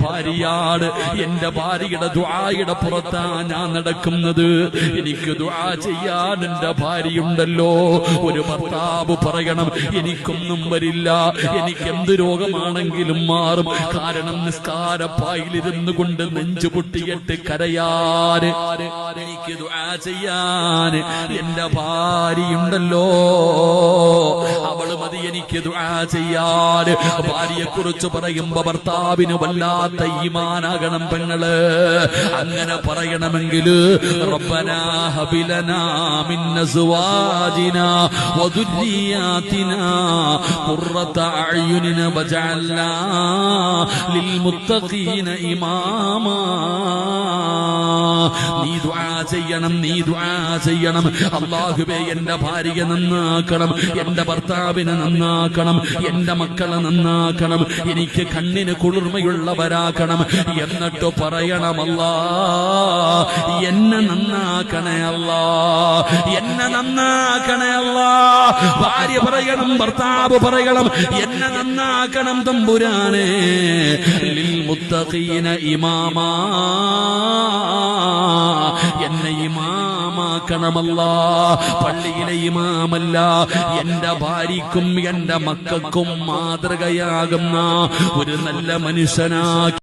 ഭാര്യയാണ്. എന്റെ ഭാര്യയുടെ ദുആയുടെ പുറത്താ ഞാൻ നടക്കുന്നത്. എനിക്ക് ദുആ ചെയ്യാൻ എന്റെ ഭാര്യയുണ്ടല്ലോ. ഒരു ഭർത്താവ് പറയണം, എനിക്കൊന്നും വരില്ല, എനിക്ക് എന്ത് രോഗമാണെങ്കിലും മാറും. കാരണം നിസ്കാരപ്പായിലിരുന്നു കൊണ്ട് നെഞ്ചു പൊട്ടിയിട്ട് കരയാൻ, എനിക്ക് ദുആ ചെയ്യാൻ എന്റെ ഭാര്യയുണ്ടല്ലോ. അവള് മതി എനിക്ക് ദുആ ചെയ്യാൻ. ഭാര്യയെ കുറിച്ച് പറയുമ്പോ ഭർത്താവിന് വല്ലാത്ത ഈമാനാകണം പെങ്ങള്. അങ്ങനെ പറയണമെങ്കിൽ റബ്ബനാ ഹബിലനാ മിൻ അസ്വാജിനാ വദുരിയാതിനാ ഖുർറത അഅ്യുനിന വജഅൽനാ ലിൽമുത്തഖീന ഇമാമാ. നീ ദുആ ചെയ്യണം, നീ ദുആ ചെയ്യണം. അല്ലാഹുവേ എന്റെ ഭാര്യയെ നന്നാക്കണം, എന്റെ ഭർത്താവിനെ നന്നാക്കണം, എന്റെ മക്കളെ നന്നാക്കണം, എനിക്ക് കണ്ണിന് കുളിർമയുള്ളവരാക്കണം. എന്നിട്ട് പറയണം, അല്ലാ എന്നെ നന്നാക്കണേ, അല്ലാ എന്നെ നന്നാക്കണേ, അല്ലാ. ഭാര്യ പറയണം, ഭർത്താവ് പറയണം, എന്നെ നന്നാക്കണം തമ്പുരാനെ. ലിൽ മുത്തഖീന ഇമാമാ, എന്നെ ഇമാമാക്കണമല്ലാ. പള്ളിയിലെ ഇമാമല്ല, എന്റെ ഭാര്യക്കും എന്റെ മക്കൾക്കും മാതൃകയാകുന്ന ഒരു നല്ല മനുഷ്യനാക്കി